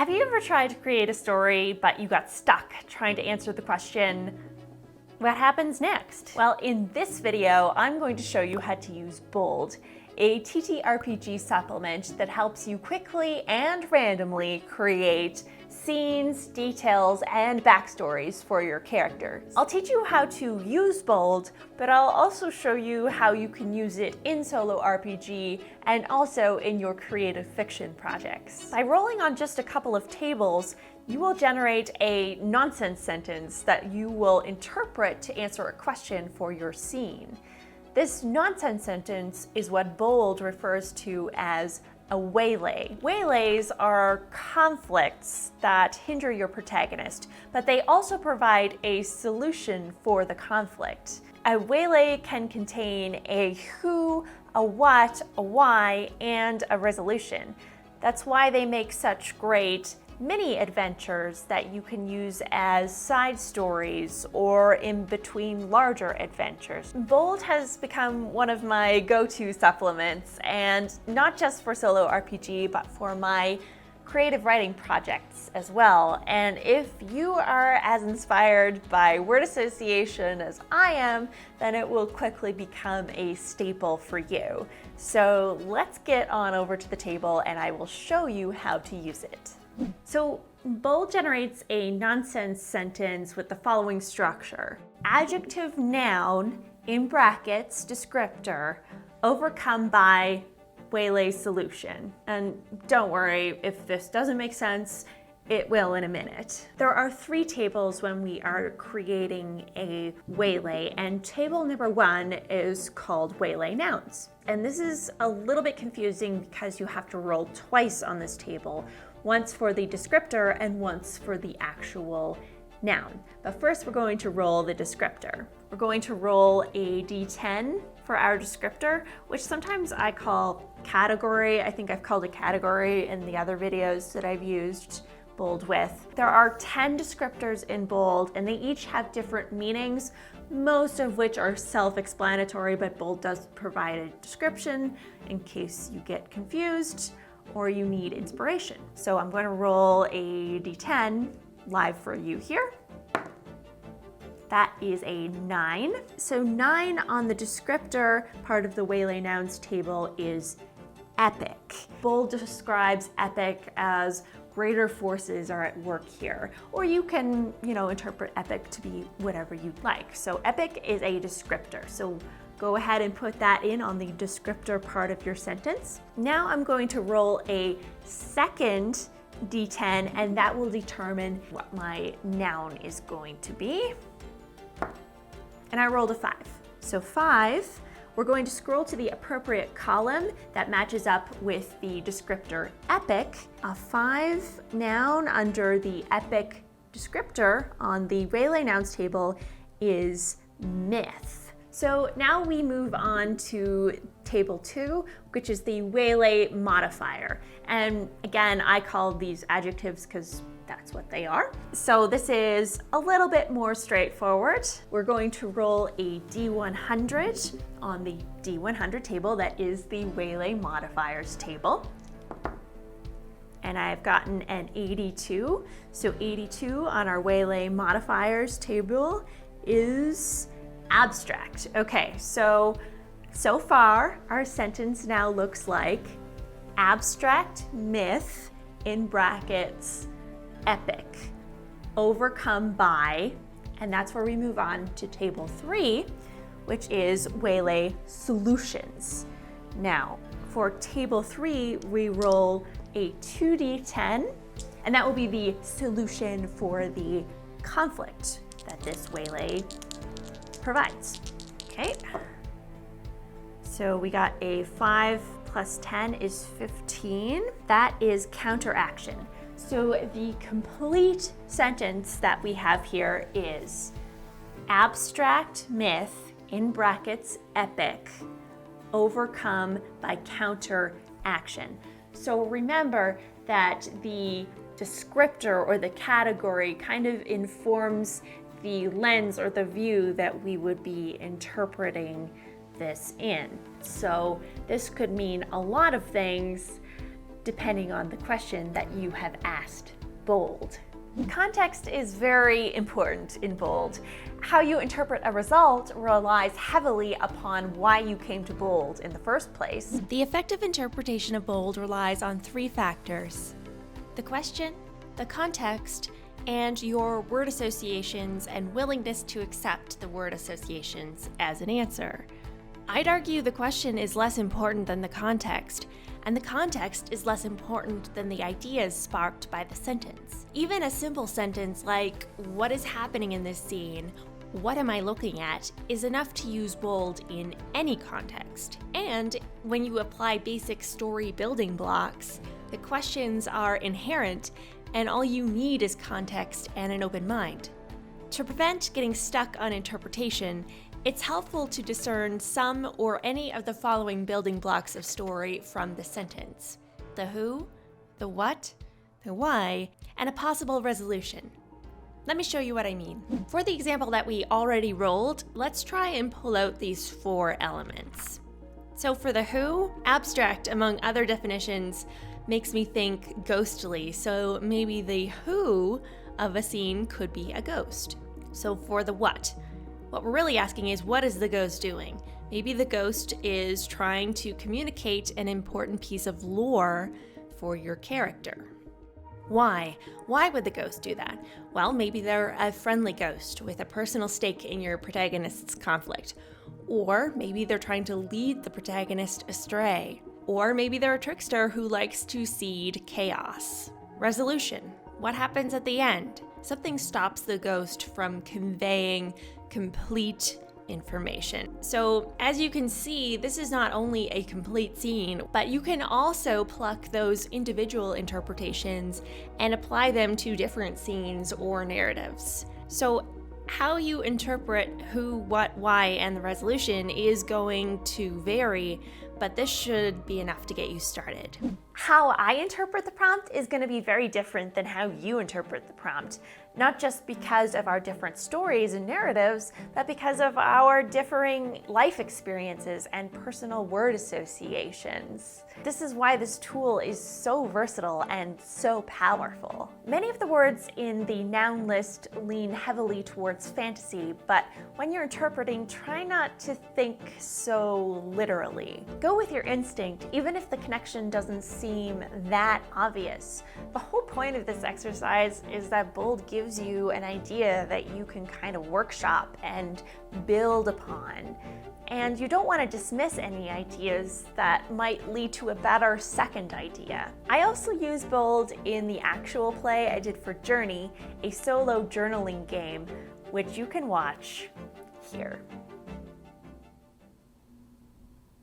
Have you ever tried to create a story, but you got stuck trying to answer the question, what happens next? Well, in this video, I'm going to show you how to use B.O.L.D, a TTRPG supplement that helps you quickly and randomly create scenes, details, and backstories for your characters. I'll teach you how to use B.O.L.D, but I'll also show you how you can use it in solo RPG and also in your creative fiction projects. By rolling on just a couple of tables, you will generate a nonsense sentence that you will interpret to answer a question for your scene. This nonsense sentence is what B.O.L.D refers to as a waylay. Waylays are conflicts that hinder your protagonist, but they also provide a solution for the conflict. A waylay can contain a who, a what, a why, and a resolution. That's why they make such great mini adventures that you can use as side stories or in between larger adventures. B.O.L.D has become one of my go-to supplements, and not just for solo RPG, but for my creative writing projects as well. And if you are as inspired by word association as I am, then it will quickly become a staple for you. So let's get on over to the table and I will show you how to use it. So B.O.L.D generates a nonsense sentence with the following structure. Adjective noun, in brackets, descriptor, overcome by waylay solution. And don't worry, if this doesn't make sense, it will in a minute. There are 3 tables when we are creating a waylay, and table number 1 is called waylay nouns. And this is a little bit confusing because you have to roll twice on this table, once for the descriptor and once for the actual noun. But first we're going to roll the descriptor. We're going to roll a d10 for our descriptor, which sometimes I call category. I think I've called it category in the other videos that I've used B.O.L.D with. There are 10 descriptors in B.O.L.D and they each have different meanings, most of which are self-explanatory, but B.O.L.D does provide a description in case you get confused or you need inspiration. So I'm going to roll a d10 live for you here. That is a 9. So 9 on the descriptor part of the waylay nouns table is epic. B.O.L.D describes epic as greater forces are at work here. Or you can, interpret epic to be whatever you'd like. So epic is a descriptor. So go ahead and put that in on the descriptor part of your sentence. Now I'm going to roll a second d10 and that will determine what my noun is going to be. And I rolled a 5. So 5, we're going to scroll to the appropriate column that matches up with the descriptor epic. A 5 noun under the epic descriptor on the waylay nouns table is myth. So now we move on to table 2, which is the waylay modifier. And again, I call these adjectives because that's what they are. So this is a little bit more straightforward. We're going to roll a D100 on the D100 table. That is the waylay modifiers table. And I've gotten an 82. So 82 on our waylay modifiers table is abstract. Okay, so far our sentence now looks like abstract myth, in brackets, epic, overcome by, and that's where we move on to table 3, which is waylay solutions. Now, for table 3, we roll a 2d10, and that will be the solution for the conflict that this waylay provides. Okay, so we got a 5 plus 10 is 15. That is counteraction. So the complete sentence that we have here is abstract myth, in brackets, epic, overcome by counteraction. So remember that the descriptor or the category kind of informs the lens or the view that we would be interpreting this in. So this could mean a lot of things, depending on the question that you have asked. Bold. Context is very important in bold. How you interpret a result relies heavily upon why you came to bold in the first place. The effective interpretation of bold relies on 3 factors: the question, the context, and your word associations and willingness to accept the word associations as an answer. I'd argue the question is less important than the context, and the context is less important than the ideas sparked by the sentence. Even a simple sentence like, "What is happening in this scene? What am I looking at?" is enough to use bold in any context. And when you apply basic story building blocks, the questions are inherent, and all you need is context and an open mind. To prevent getting stuck on interpretation, it's helpful to discern some or any of the following building blocks of story from the sentence: the who, the what, the why, and a possible resolution. Let me show you what I mean. For the example that we already rolled, let's try and pull out these 4 elements. So for the who, abstract among other definitions makes me think ghostly, so maybe the who of a scene could be a ghost. So for the what we're really asking is, what is the ghost doing? Maybe the ghost is trying to communicate an important piece of lore for your character. Why? Why would the ghost do that? Well, maybe they're a friendly ghost with a personal stake in your protagonist's conflict. Or maybe they're trying to lead the protagonist astray. Or maybe they're a trickster who likes to seed chaos. Resolution. What happens at the end? Something stops the ghost from conveying complete information. So as you can see, this is not only a complete scene, but you can also pluck those individual interpretations and apply them to different scenes or narratives. So how you interpret who, what, why, and the resolution is going to vary, but this should be enough to get you started. How I interpret the prompt is going to be very different than how you interpret the prompt, not just because of our different stories and narratives, but because of our differing life experiences and personal word associations. This is why this tool is so versatile and so powerful. Many of the words in the noun list lean heavily towards fantasy, but when you're interpreting, try not to think so literally. Go with your instinct, even if the connection doesn't seem that obvious. The whole point of this exercise is that bold gives you an idea that you can kind of workshop and build upon. And you don't want to dismiss any ideas that might lead to a better second idea. I also use bold in the actual play I did for Journey, a solo journaling game, which you can watch here.